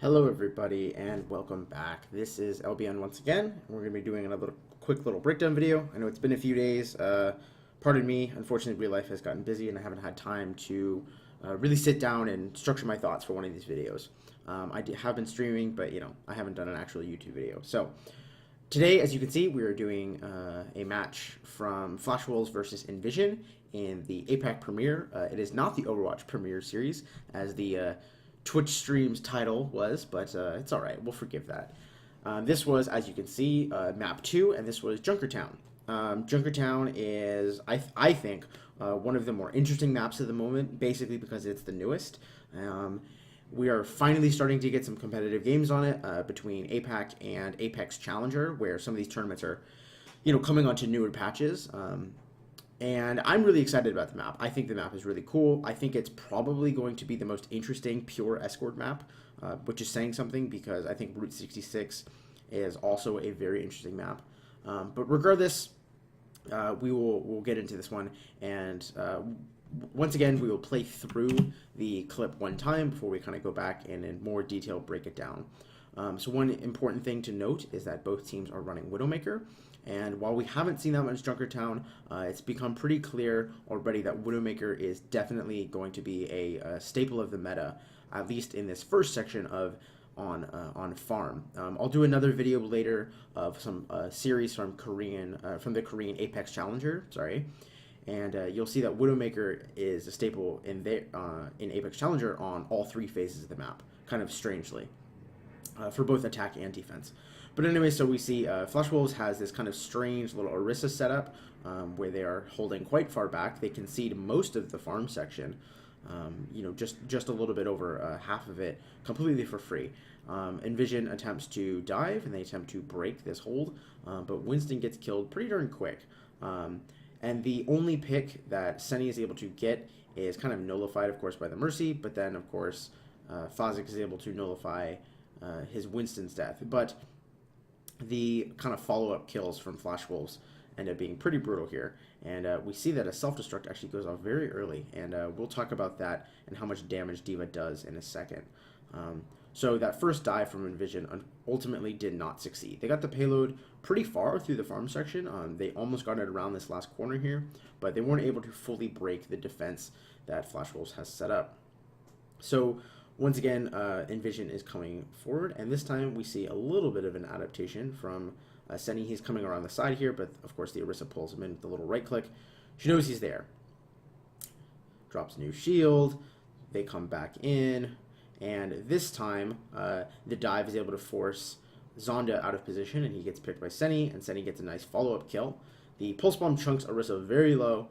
Hello everybody and welcome back. This is LBN once again, and we're going to be doing another quick little breakdown video. I know it's been a few days, pardon me, unfortunately real life has gotten busy and I haven't had time to really sit down and structure my thoughts for one of these videos. Have been streaming, but I haven't done an actual YouTube video. So today, as you can see, we are doing a match from Flash Wolves versus Envision in the APAC Premiere. It is not the Overwatch Premiere series, as the Twitch stream's title was, but it's alright, we'll forgive that. This was, as you can see, map 2, and this was Junkertown. Junkertown is, I think, one of the more interesting maps at the moment, basically because it's the newest. We are finally starting to get some competitive games on it between APAC and Apex Challenger, where some of these tournaments are, coming onto newer patches. And I'm really excited about the map. I think the map is really cool. I think it's probably going to be the most interesting pure escort map, which is saying something because I think Route 66 is also a very interesting map. But regardless, we'll get into this one, and once again we will play through the clip one time before we kind of go back and in more detail break it down. So one important thing to note is that both teams are running Widowmaker. And while we haven't seen that much Junkertown, it's become pretty clear already that Widowmaker is definitely going to be a staple of the meta, at least in this first section of on farm. I'll do another video later of some series from the Korean Apex Challenger, and you'll see that Widowmaker is a staple in Apex Challenger on all three phases of the map, kind of strangely, for both attack and defense. But anyway, so we see Flash Wolves has this kind of strange little Orisa setup where they are holding quite far back. They concede most of the farm section, just a little bit over half of it completely for free. Envision attempts to dive and they attempt to break this hold, but Winston gets killed pretty darn quick. And the only pick that Senny is able to get is kind of nullified, of course, by the Mercy, but then, of course, Fazik is able to nullify his Winston's death. But the kind of follow-up kills from Flash Wolves end up being pretty brutal here, and we see that a self-destruct actually goes off very early, and we'll talk about that and how much damage D.Va does in a second. So that first dive from Envision ultimately did not succeed. They got the payload pretty far through the farm section. They almost got it around this last corner here, but they weren't able to fully break the defense that Flash Wolves has set up. So once again, Envision is coming forward, and this time we see a little bit of an adaptation from Senny. He's coming around the side here, but of course the Orisa pulls him in with the little right click. She knows he's there. Drops new shield. They come back in, and this time the dive is able to force Zonda out of position, and he gets picked by Senny, and Senny gets a nice follow-up kill. The pulse bomb chunks Orisa very low,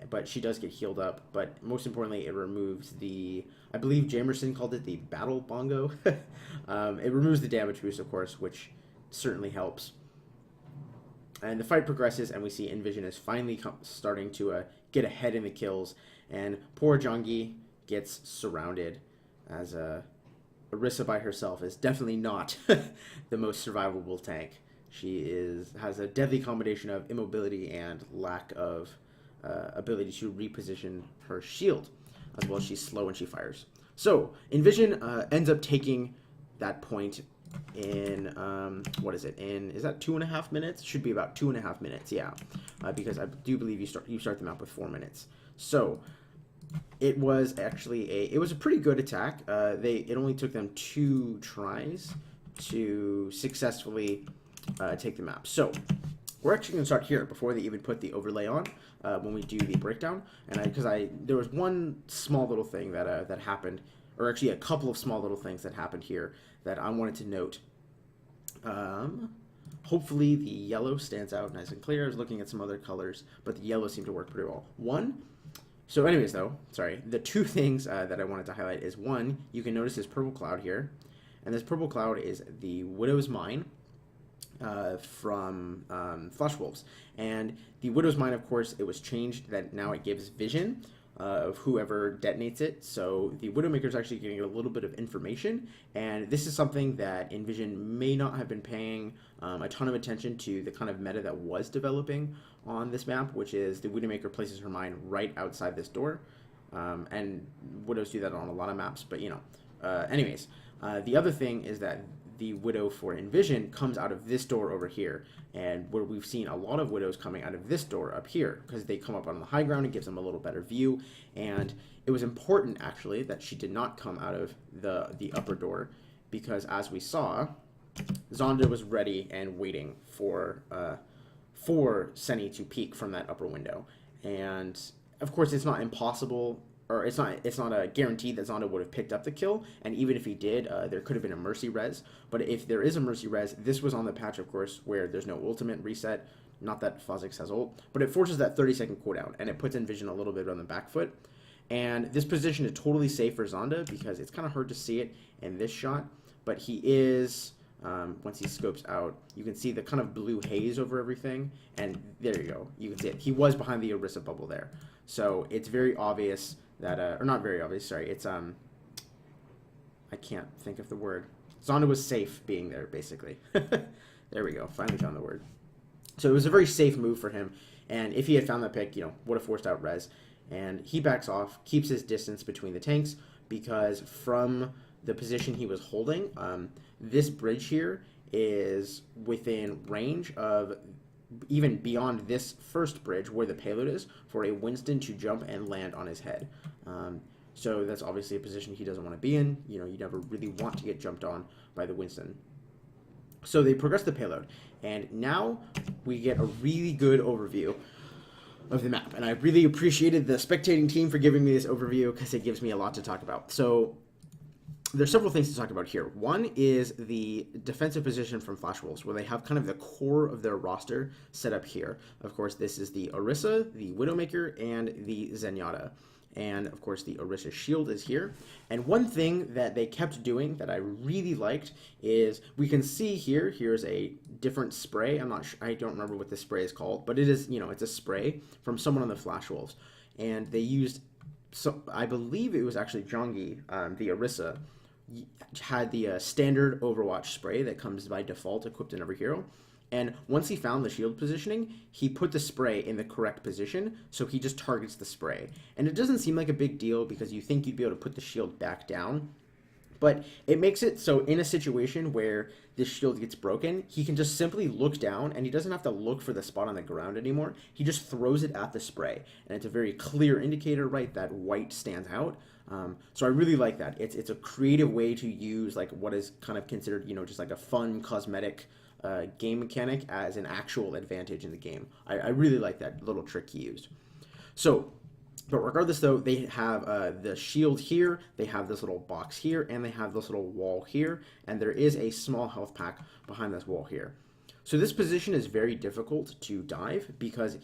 but she does get healed up. But most importantly, it removes the, I believe Jamerson called it the battle bongo. It removes the damage boost, of course, which certainly helps. And the fight progresses, and we see Envision is finally starting to get ahead in the kills. And poor Jongi gets surrounded, as Orisa by herself is definitely not the most survivable tank. She has a deadly combination of immobility and lack of ability to reposition her shield, as well as she's slow when she fires. So Envision ends up taking that point in what is it? Is that 2.5 minutes? Should be about 2.5 minutes, yeah, because I do believe you start the map with 4 minutes. So it was actually a pretty good attack. It only took them 2 tries to successfully take the map. So we're actually going to start here before they even put the overlay on when we do the breakdown. And because there was one small little thing that happened, or actually a couple of small little things that happened here that I wanted to note. Hopefully the yellow stands out nice and clear. I was looking at some other colors, but the yellow seemed to work pretty well. So anyways though, the 2 things that I wanted to highlight is, one, you can notice this purple cloud here, and this purple cloud is the Widow's Mine from Flash Wolves. And the Widow's Mine, of course, it was changed that now it gives vision of whoever detonates it. So the Widowmaker is actually getting a little bit of information, and this is something that Envision may not have been paying a ton of attention to the kind of meta that was developing on this map, which is the Widowmaker places her mine right outside this door. And Widows do that on a lot of maps, but anyways, The other thing is that the Widow for Envision comes out of this door over here, and where we've seen a lot of Widows coming out of this door up here, because they come up on the high ground, it gives them a little better view, and it was important, actually, that she did not come out of the upper door, because as we saw, Zonda was ready and waiting for Senny to peek from that upper window. And of course, it's not impossible, or it's not a guarantee that Zonda would have picked up the kill. And even if he did, there could have been a mercy res. But if there is a mercy res, this was on the patch, of course, where there's no ultimate reset. Not that Phosix has ult, but it forces that 30-second cooldown, and it puts Envision a little bit on the back foot. And this position is totally safe for Zonda because it's kind of hard to see it in this shot, but he is. Once he scopes out, you can see the kind of blue haze over everything, and there you go. You can see it. He was behind the Orisa bubble there, so it's very obvious that, or not very obvious. Sorry, it's I can't think of the word. Zonda was safe being there, basically. There we go. Finally found the word. So it was a very safe move for him, and if he had found that pick, would have forced out res. And he backs off, keeps his distance between the tanks, because from the position he was holding, this bridge here is within range of, even beyond this first bridge where the payload is, for a Winston to jump and land on his head. So that's obviously a position he doesn't want to be in. You never really want to get jumped on by the Winston. So they progress the payload, and now we get a really good overview of the map. And I really appreciated the spectating team for giving me this overview, because it gives me a lot to talk about. So there's several things to talk about here. One is the defensive position from Flash Wolves, where they have kind of the core of their roster set up here. Of course, this is the Orisa, the Widowmaker, and the Zenyatta. And of course, the Orisa shield is here. And one thing that they kept doing that I really liked is, we can see here's a different spray. I don't remember what this spray is called, but it is, it's a spray from someone on the Flash Wolves. And they used, so I believe it was actually Jongi, the Orisa, had the standard Overwatch spray that comes by default equipped in every hero. And once he found the shield positioning, he put the spray in the correct position, so he just targets the spray. And it doesn't seem like a big deal, because you think you'd be able to put the shield back down, but it makes it so in a situation where this shield gets broken, he can just simply look down, and he doesn't have to look for the spot on the ground anymore. He just throws it at the spray, and it's a very clear indicator, right, that white stands out. So I really like that. It's a creative way to use like what is kind of considered, just like a fun cosmetic game mechanic as an actual advantage in the game. I really like that little trick he used. So, but regardless though, they have the shield here, they have this little box here, and they have this little wall here, and there is a small health pack behind this wall here. So this position is very difficult to dive, because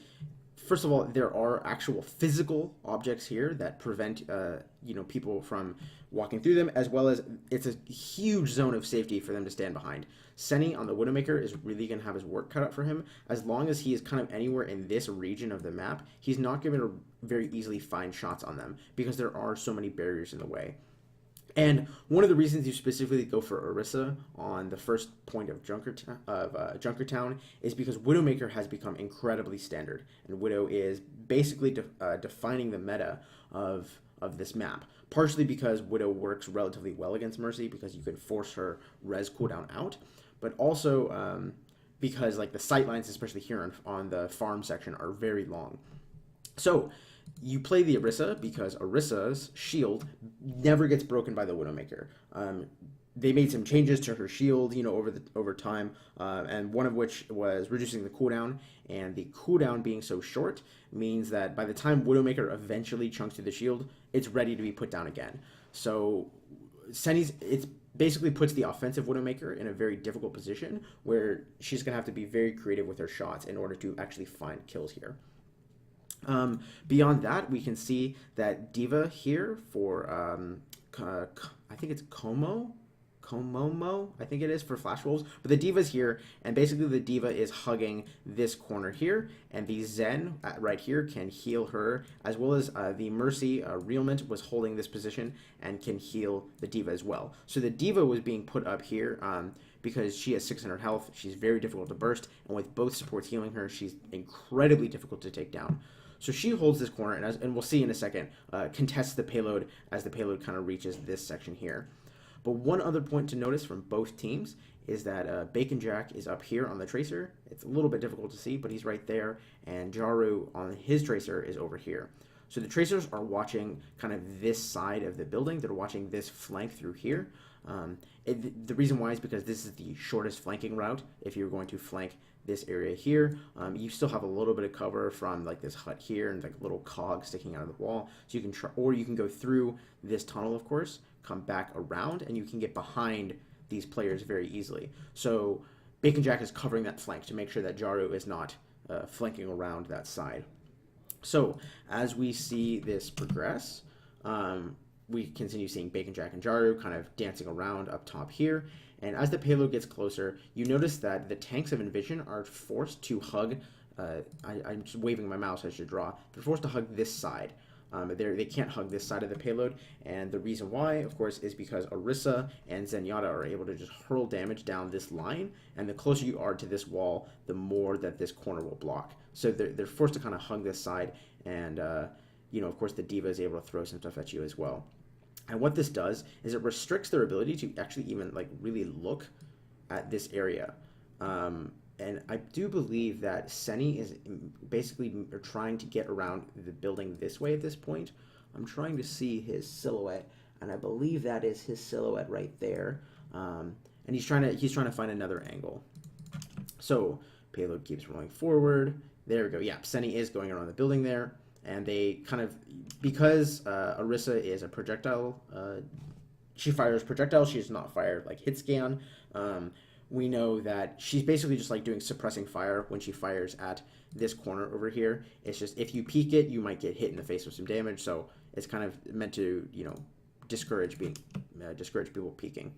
first of all, there are actual physical objects here that prevent people from walking through them, as well as it's a huge zone of safety for them to stand behind. Senny on the Widowmaker is really going to have his work cut out for him. As long as he is kind of anywhere in this region of the map, he's not going to very easily find shots on them, because there are so many barriers in the way. And one of the reasons you specifically go for Orisa on the first point of Junkertown is because Widowmaker has become incredibly standard, and Widow is basically defining the meta of this map. Partially because Widow works relatively well against Mercy, because you can force her res cooldown out, but also because like the sight lines, especially here on the farm section, are very long. So you play the Orisa because Orisa's shield never gets broken by the Widowmaker. They made some changes to her shield, over time, and one of which was reducing the cooldown. And the cooldown being so short means that by the time Widowmaker eventually chunks through the shield, it's ready to be put down again. So it basically puts the offensive Widowmaker in a very difficult position, where she's going to have to be very creative with her shots in order to actually find kills here. Beyond that, we can see that D.Va here for, I think it's Komomo, I think it is, for Flash Wolves. But the D.Va's here, and basically the D.Va is hugging this corner here, and the Zen right here can heal her, as well as the Mercy Realment was holding this position and can heal the D.Va as well. So the D.Va was being put up here because she has 600 health. She's very difficult to burst, and with both supports healing her, she's incredibly difficult to take down. So she holds this corner, and we'll see in a second, contests the payload as the payload kind of reaches this section here. But one other point to notice from both teams is that Bacon Jack is up here on the tracer. It's a little bit difficult to see, but he's right there, and Jaru on his tracer is over here. So the tracers are watching kind of this side of the building. They're watching this flank through here. The reason why is because this is the shortest flanking route. If you're going to flank this area here, you still have a little bit of cover from like this hut here and like a little cog sticking out of the wall. So you can try, or you can go through this tunnel, of course, come back around, and you can get behind these players very easily. So Bacon Jack is covering that flank to make sure that Jaru is not flanking around that side. So as we see this progress, we continue seeing Bacon Jack and Jaru kind of dancing around up top here. And as the payload gets closer, you notice that the tanks of Envision are forced to hug, I'm just waving my mouse as I draw, they're forced to hug this side. They can't hug this side of the payload, and the reason why, of course, is because Orisa and Zenyatta are able to just hurl damage down this line, and the closer you are to this wall, the more that this corner will block. So they're forced to kind of hug this side, and you know, of course, the D.Va is able to throw some stuff at you as well. And what this does is it restricts their ability to actually even like really look at this area. And I do believe that Seni is basically trying to get around the building this way at this point. I'm trying to see his silhouette, and I believe that is his silhouette right there. And he's trying to find another angle. So payload keeps rolling forward. There we go. Yeah, Seni is going around the building there, and they kind of, because Orisa is a projectile, she fires projectiles. She does not fire like hit scan. We know that she's basically just like doing suppressing fire when she fires at this corner over here. It's just if you peek it, you might get hit in the face with some damage. So it's kind of meant to, you know, discourage people peeking.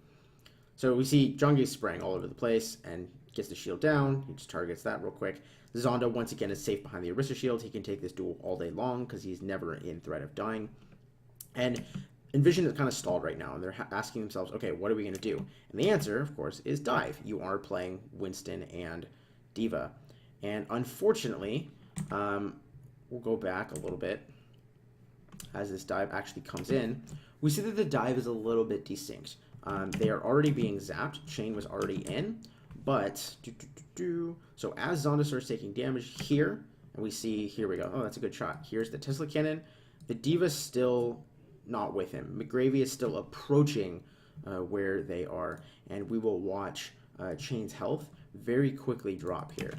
So we see Jungi spraying all over the place and gets the shield down. He just targets that real quick. Zonda once again is safe behind the Orisa shield. He can take this duel all day long because he's never in threat of dying. And Envision is kind of stalled right now, and they're asking themselves, okay, what are we going to do? And the answer, of course, is dive. You are playing Winston and D.Va. And unfortunately, we'll go back a little bit. As this dive actually comes in, we see that the dive is a little bit desync. They are already being zapped. Chain was already in. But, so as Zonda starts taking damage here, and we see, here we go. Oh, that's a good shot. Here's the Tesla cannon. The D.Va's still not with him. McGravy is still approaching where they are, and we will watch Chain's health very quickly drop here.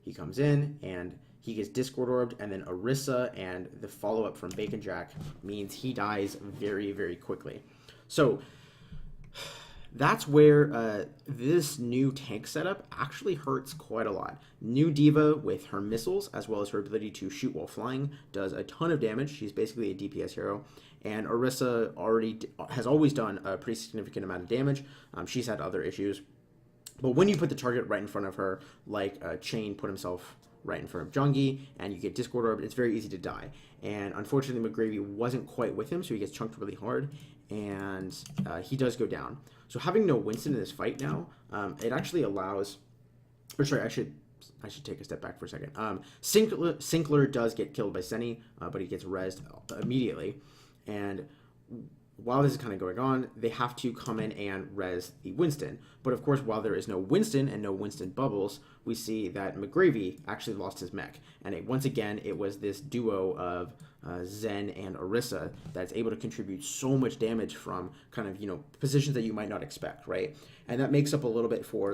He comes in, and he gets Discord Orbed, and then Orisa and the follow-up from Bacon Jack means he dies very, very quickly. So that's where this new tank setup actually hurts quite a lot. New D.Va with her missiles, as well as her ability to shoot while flying, does a ton of damage. She's basically a DPS hero. And Orisa has always done a pretty significant amount of damage. She's had other issues. But when you put the target right in front of her, like Chain put himself right in front of Jungi, and you get Discord Orb, it's very easy to die. And unfortunately, McGravy wasn't quite with him, so he gets chunked really hard, and he does go down. So having no Winston in this fight now, it actually allows, or sorry, I should take a step back for a second. Sinkler does get killed by Seni, but he gets rezzed immediately. And while this is kind of going on, they have to come in and res the Winston. But of course, while there is no Winston and no Winston bubbles, we see that McGravy actually lost his mech. And once again, it was this duo of Zen and Orisa that's able to contribute so much damage from kind of, you know, positions that you might not expect, right? And that makes up a little bit for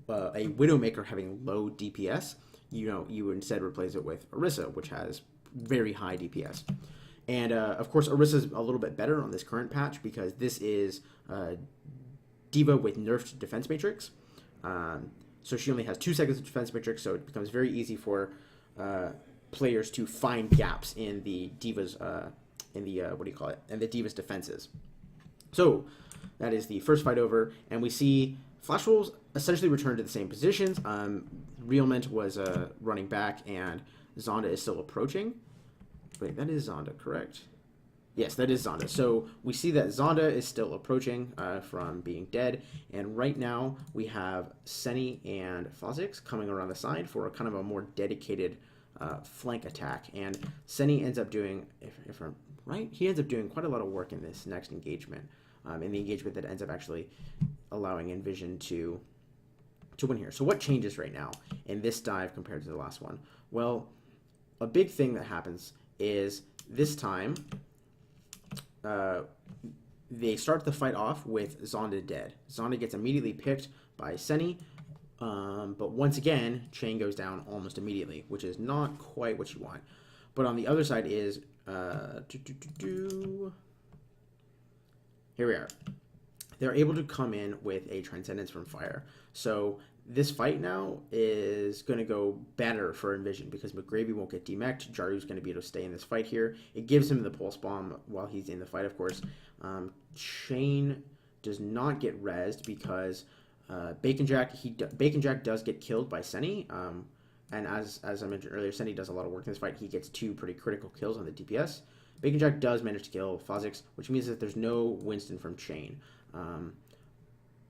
a Widowmaker having low DPS. You know, you instead replace it with Orisa, which has very high DPS. And, of course, Orisa's a little bit better on this current patch because this is D.Va with nerfed defense matrix. So she only has 2 seconds of defense matrix, so it becomes very easy for players to find gaps in the D.Va's, in the D.Va's defenses. So that is the first fight over, and we see Flash Wolves essentially return to the same positions. Realment was running back, and Zonda is still approaching. Wait, that is Zonda, correct? Yes, that is Zonda. So we see that Zonda is still approaching from being dead. And right now we have Seni and Phosix coming around the side for a kind of a more dedicated flank attack. And Seni ends up doing, if I'm right, he ends up doing quite a lot of work in this next engagement. in the engagement that ends up actually allowing Envision to win here. So what changes right now in this dive compared to the last one? Well, a big thing that happens is this time they start the fight off with Zonda dead. Zonda gets immediately picked by Senny, but once again, Chain goes down almost immediately, which is not quite what you want. But on the other side is, here we are. They're able to come in with a Transcendence from Fire. So this fight now is going to go better for Envision because McGravy won't get demeched. Jaru's going to be able to stay in this fight here. It gives him the Pulse Bomb while he's in the fight, of course. Chain does not get rezzed because Bacon Jack does get killed by Senny. And as I mentioned earlier, Senny does a lot of work in this fight. He gets 2 pretty critical kills on the DPS. Bacon Jack does manage to kill Fozix, which means that there's no Winston from Chain.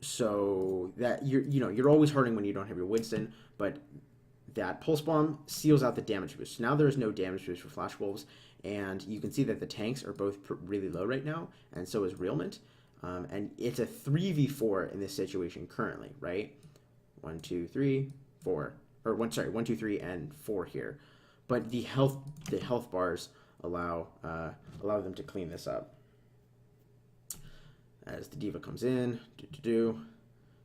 So that you're always hurting when you don't have your Winston, but that Pulse Bomb seals out the damage boost. So now there is no damage boost for Flash Wolves, and you can see that the tanks are both really low right now, and so is Realment. And it's a 3v4 in this situation currently, right? 1, 2, 3, 4, or 1, 2, 3, and 4 here. But the health bars allow them to clean this up. As the Diva comes in,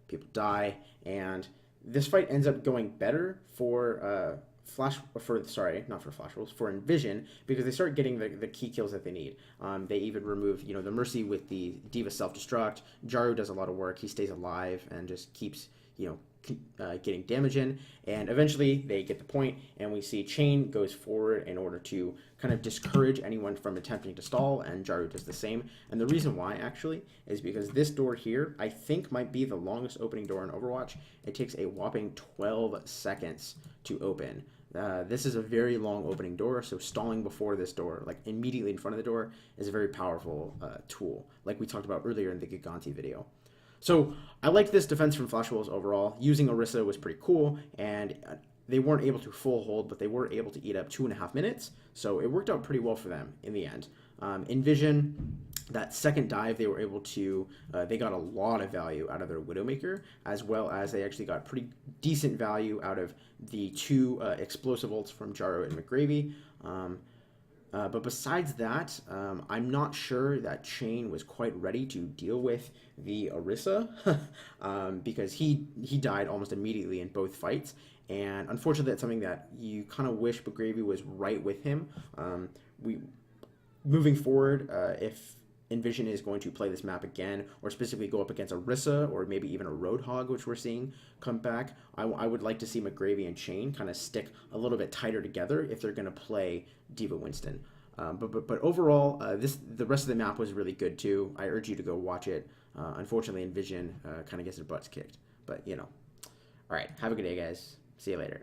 people die, and this fight ends up going better for for Envision, because they start getting the key kills that they need. They even remove, the Mercy with the Diva self-destruct. Jaru does a lot of work. He stays alive and just keeps, getting damage in. And eventually they get the point, and we see Chain goes forward in order to kind of discourage anyone from attempting to stall, and Jaru does the same. And the reason why, actually, is because this door here, I think, might be the longest opening door in Overwatch. It takes a whopping 12 seconds to open. This is a very long opening door, so stalling before this door, like immediately in front of the door, is a very powerful tool, like we talked about earlier in the Giganti video. So I liked this defense from Flash Wolves overall. Using Orisa was pretty cool, and they weren't able to full hold, but they were able to eat up 2.5 minutes, so it worked out pretty well for them in the end. Envision, that second dive, they were able to, they got a lot of value out of their Widowmaker, as well as they actually got pretty decent value out of the 2 explosive ults from Jaru and McGravy. But besides that, I'm not sure that Chain was quite ready to deal with the Orisa, because he died almost immediately in both fights, and unfortunately that's something that you kind of wish McGravy was right with him. Moving forward, if Envision is going to play this map again, or specifically go up against Orisa, or maybe even a Roadhog, which we're seeing come back, I would like to see McGravy and Chain kind of stick a little bit tighter together if they're going to play Diva Winston. But overall, the rest of the map was really good too. I urge you to go watch it. Unfortunately, Envision kind of gets their butts kicked. But, All right, have a good day, guys. See you later.